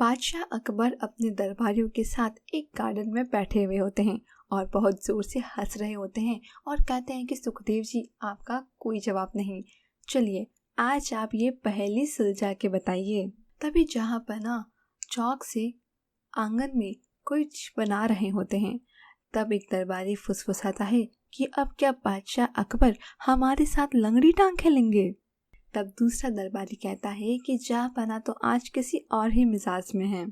बादशाह अकबर अपने दरबारियों के साथ एक गार्डन में बैठे हुए होते हैं और बहुत जोर से हंस रहे होते हैं और कहते हैं कि सुखदेव जी, आपका कोई जवाब नहीं। चलिए आज आप ये पहेली सुलझा के बताइए। तभी जहाँ पर ना चौक से आंगन में कुछ बना रहे होते हैं, तब एक दरबारी फुसफुसाता है कि अब क्या बादशाह अकबर हमारे साथ लंगड़ी टांग खेलेंगे। तब दूसरा दरबारी कहता है कि जहाँपना तो आज किसी और ही मिजाज में है।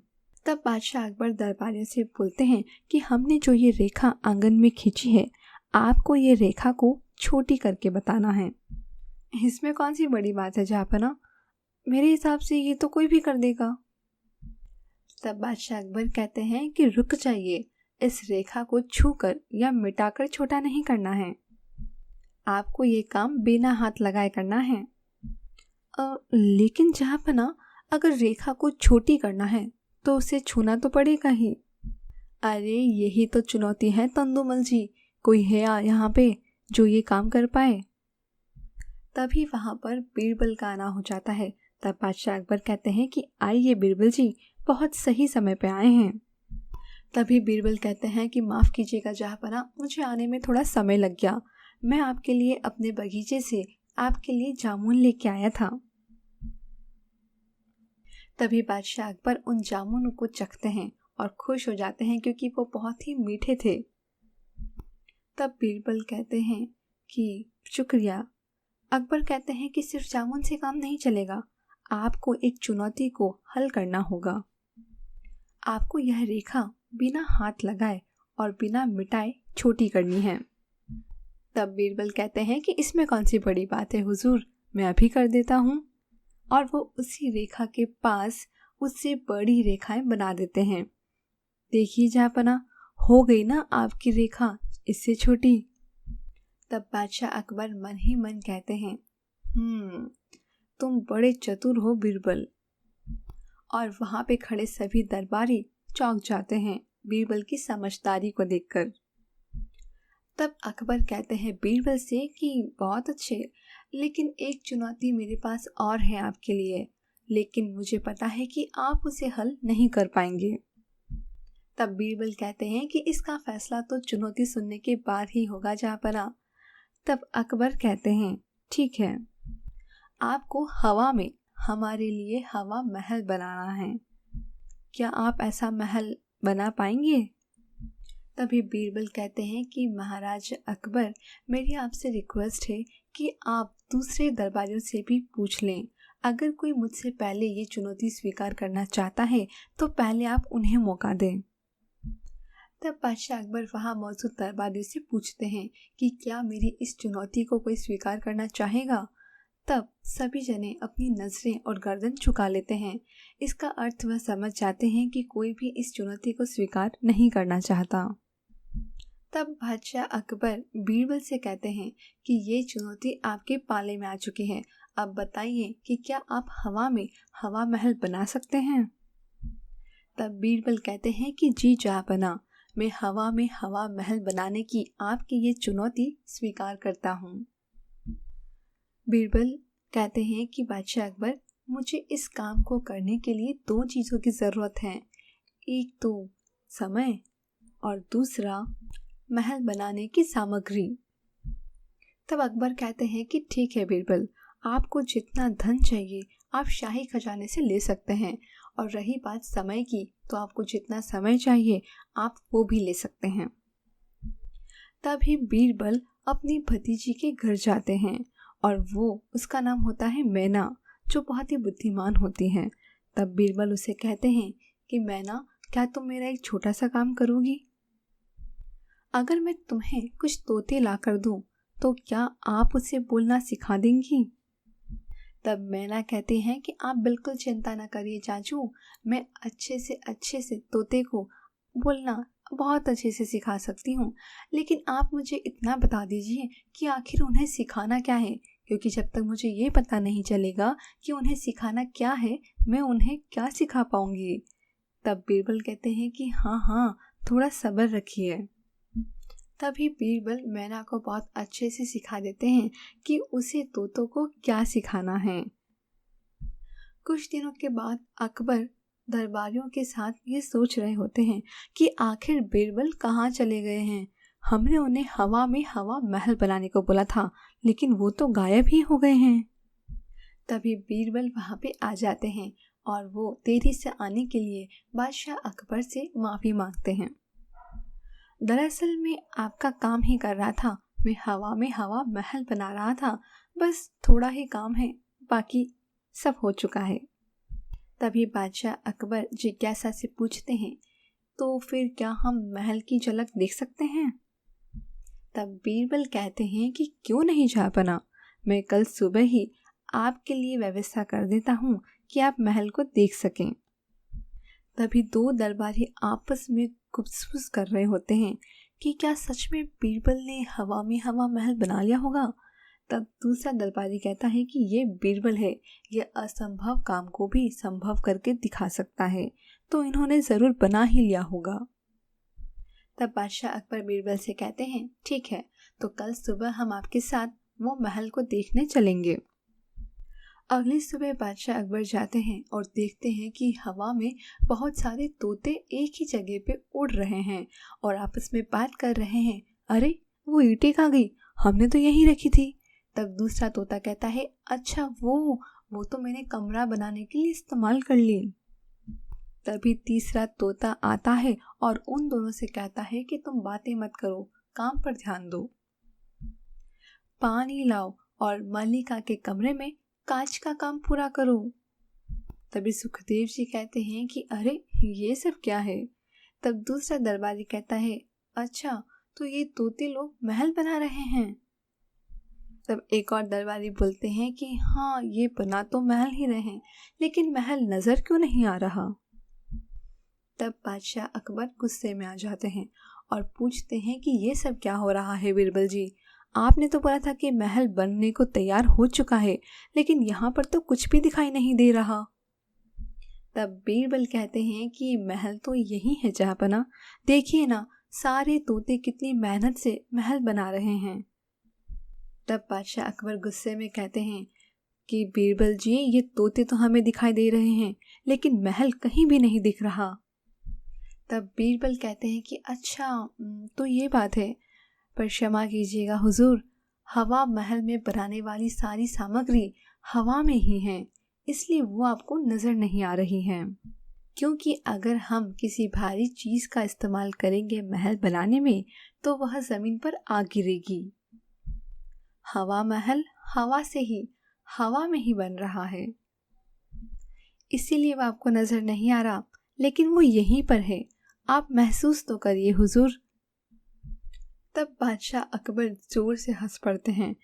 तब बादशाह अकबर दरबारियों से बोलते हैं कि हमने जो ये रेखा आंगन में खींची है, आपको ये रेखा को छोटी करके बताना है। इसमें कौन सी बड़ी बात है जहाँपना, मेरे हिसाब से ये तो कोई भी कर देगा। तब बादशाह अकबर कहते हैं कि रुक जाइए, इस रेखा को छूकर या मिटाकर छोटा नहीं करना है, आपको ये काम बिना हाथ लगाए करना है। लेकिन जहाँपना अगर रेखा को छोटी करना है तो उसे छूना तो पड़ेगा ही। अरे यही तो चुनौती है तंदुमल जी, कोई है यहाँ पे जो ये काम कर पाए। तभी वहाँ पर बीरबल का आना हो जाता है। तब बादशाह अकबर कहते हैं कि आइए बीरबल जी, बहुत सही समय पे आए हैं। तभी बीरबल कहते हैं कि माफ़ कीजिएगा जहाँपना, मुझे आने में थोड़ा समय लग गया। मैं आपके लिए अपने बगीचे से आपके लिए जामुन लेके आया था। तभी बादशाह अकबर उन जामुनों को चखते हैं और खुश हो जाते हैं क्योंकि वो बहुत ही मीठे थे। तब बीरबल कहते हैं कि शुक्रिया। अकबर कहते हैं कि सिर्फ जामुन से काम नहीं चलेगा, आपको एक चुनौती को हल करना होगा। आपको यह रेखा बिना हाथ लगाए और बिना मिटाए छोटी करनी है। तब बीरबल कहते हैं कि इसमें कौन सी बड़ी बात है हुजूर, मैं अभी कर देता हूँ। और वो उसी रेखा के पास उससे बड़ी रेखाएं बना देते हैं। देखिए जहाँपना, हो गई ना आपकी रेखा इससे छोटी। तब बादशाह अकबर मन ही मन कहते हैं, तुम बड़े चतुर हो बीरबल। और वहाँ पे खड़े सभी दरबारी चौंक जाते हैं बीरबल की समझदारी को देखकर। तब अकबर कहते हैं बीरबल से कि बहुत अच्छे, लेकिन एक चुनौती मेरे पास और है आपके लिए, लेकिन मुझे पता है कि आप उसे हल नहीं कर पाएंगे। तब बीरबल कहते हैं कि इसका फैसला तो चुनौती सुनने के बाद ही होगा जहाँपना। तब अकबर कहते हैं ठीक है, आपको हवा में हमारे लिए हवा महल बनाना है, क्या आप ऐसा महल बना पाएंगे? तभी बीरबल कहते हैं कि महाराज अकबर, मेरी आपसे रिक्वेस्ट है कि आप दूसरे दरबारियों से भी पूछ लें। अगर कोई मुझसे पहले ये चुनौती स्वीकार करना चाहता है तो पहले आप उन्हें मौका दें। तब बादशाह अकबर वहाँ मौजूद दरबारियों से पूछते हैं कि क्या मेरी इस चुनौती को कोई स्वीकार करना चाहेगा। तब सभी जने अपनी नजरें और गर्दन झुका लेते हैं। इसका अर्थ वह समझ जाते हैं कि कोई भी इस चुनौती को स्वीकार नहीं करना चाहता। तब बादशाह अकबर बीरबल से कहते हैं कि ये चुनौती आपके पाले में आ चुकी है, अब बताइए कि क्या आप हवा में हवा महल बना सकते हैं। तब बीरबल कहते हैं कि जी जहाँपना, मैं हवा में हवा महल बनाने की आपकी ये चुनौती स्वीकार करता हूँ। बीरबल कहते हैं कि बादशाह अकबर, मुझे इस काम को करने के लिए 2 चीज़ों की ज़रूरत है, एक तो समय और दूसरा महल बनाने की सामग्री। तब अकबर कहते हैं कि ठीक है बीरबल, आपको जितना धन चाहिए आप शाही खजाने से ले सकते हैं, और रही बात समय की तो आपको जितना समय चाहिए आप वो भी ले सकते हैं। तभी बीरबल अपनी भतीजी के घर जाते हैं और वो उसका नाम होता है मैना, जो बहुत ही बुद्धिमान होती हैं। तब बीरबल उसे कहते हैं कि मैना, क्या तुम मेरा एक छोटा सा काम करोगी? अगर मैं तुम्हें कुछ तोते ला कर दूं तो क्या आप उसे बोलना सिखा देंगी? तब मैना कहते हैं कि आप बिल्कुल चिंता न करिए चाचू, मैं अच्छे से तोते को बोलना बहुत अच्छे से सिखा सकती हूँ, लेकिन आप मुझे इतना बता दीजिए कि आखिर उन्हें सिखाना क्या है, क्योंकि जब तक मुझे ये पता नहीं चलेगा कि उन्हें सिखाना क्या है, मैं उन्हें क्या सिखा पाऊंगी। तब बीरबल कहते हैं कि हाँ, थोड़ा सब्र रखिए। तभी बीरबल मैना को बहुत अच्छे से सिखा देते हैं कि उसे तोतों को क्या सिखाना है। कुछ दिनों के बाद अकबर दरबारियों के साथ ये सोच रहे होते हैं कि आखिर बीरबल कहाँ चले गए हैं। हमने उन्हें हवा में हवा महल बनाने को बोला था, लेकिन वो तो गायब ही हो गए हैं। तभी बीरबल वहाँ पे आ जाते हैं और वो देरी से आने के लिए बादशाह अकबर से माफ़ी मांगते हैं। दरअसल मैं आपका काम ही कर रहा था, मैं हवा में हवा महल बना रहा था, बस थोड़ा ही काम है, बाकी सब हो चुका है। तभी बादशाह अकबर जिज्ञासा से पूछते हैं, तो फिर क्या हम महल की झलक देख सकते हैं? तब बीरबल कहते हैं कि क्यों नहीं जहाँपनाह, मैं कल सुबह ही आपके लिए व्यवस्था कर देता हूँ कि आप महल को देख सकें। तभी दो दरबारी आपस में गुपसुस कर रहे होते हैं कि क्या सच में बीरबल ने हवा में हवा महल बना लिया होगा। तब दूसरा दरबारी कहता है कि ये बीरबल है, ये असंभव काम को भी संभव करके दिखा सकता है, तो इन्होंने ज़रूर बना ही लिया होगा। तब बादशाह अकबर बीरबल से कहते हैं, ठीक है, तो कल सुबह हम आपके साथ वो महल को देखने चलेंगे। अगली सुबह बादशाह अकबर जाते हैं और देखते हैं कि हवा में बहुत सारे तोते एक ही जगह पे उड़ रहे हैं और आपस में बात कर रहे हैं। अरे वो ईंटें कहाँ गई, हमने तो यहीं रखी थी। तब दूसरा तोता कहता है, अच्छा वो तो मैंने कमरा बनाने के लिए इस्तेमाल कर ली। तभी तीसरा तोता आता है और उन दोनों से कहता है कि तुम बातें मत करो, काम पर ध्यान दो। पानी लाओ और मल्लिका के कमरे में कांच का काम पूरा करो। तभी सुखदेव जी कहते हैं कि अरे ये सब क्या है। तब दूसरा दरबारी कहता है, अच्छा तो ये तोते लोग महल बना रहे हैं। तब एक और दरबारी बोलते हैं कि हाँ, ये बना तो महल ही रहे हैं, लेकिन महल नजर क्यों नहीं आ रहा। तब बादशाह अकबर गुस्से में आ जाते हैं और पूछते हैं कि ये सब क्या हो रहा है बीरबल जी, आपने तो बोला था कि महल बनने को तैयार हो चुका है, लेकिन यहाँ पर तो कुछ भी दिखाई नहीं दे रहा। तब बीरबल कहते हैं कि महल तो यही है जहाँपनाह, देखिए ना, सारे तोते कितनी मेहनत से महल बना रहे हैं। तब बादशाह अकबर गुस्से में कहते हैं कि बीरबल जी, ये तोते तो हमें दिखाई दे रहे हैं, लेकिन महल कहीं भी नहीं दिख रहा। तब बीरबल कहते हैं कि अच्छा तो ये बात है, पर क्षमा कीजिएगा हुजूर, हवा महल में बनाने वाली सारी सामग्री हवा में ही है, इसलिए वो आपको नज़र नहीं आ रही हैं। क्योंकि अगर हम किसी भारी चीज़ का इस्तेमाल करेंगे महल बनाने में, तो वह ज़मीन पर आ गिरेगी। हवा महल हवा से ही, हवा में ही बन रहा है, इसीलिए वो आपको नज़र नहीं आ रहा, लेकिन वो यहीं पर है, आप महसूस तो करिए हुजूर। तब बादशाह अकबर जोर से हंस पड़ते हैं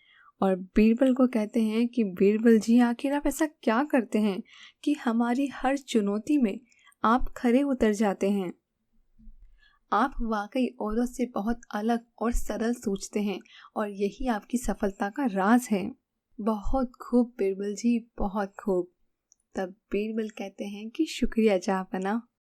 और बीरबल को कहते हैं कि बीरबल जी, आखिर आप ऐसा क्या करते हैं कि हमारी हर चुनौती में आप खरे उतर जाते हैं। आप वाकई औरों से बहुत अलग और सरल सोचते हैं और यही आपकी सफलता का राज है। बहुत खूब बीरबल जी, बहुत खूब। तब बीरबल कहते हैं कि शुक्रिया जहाँपनाह।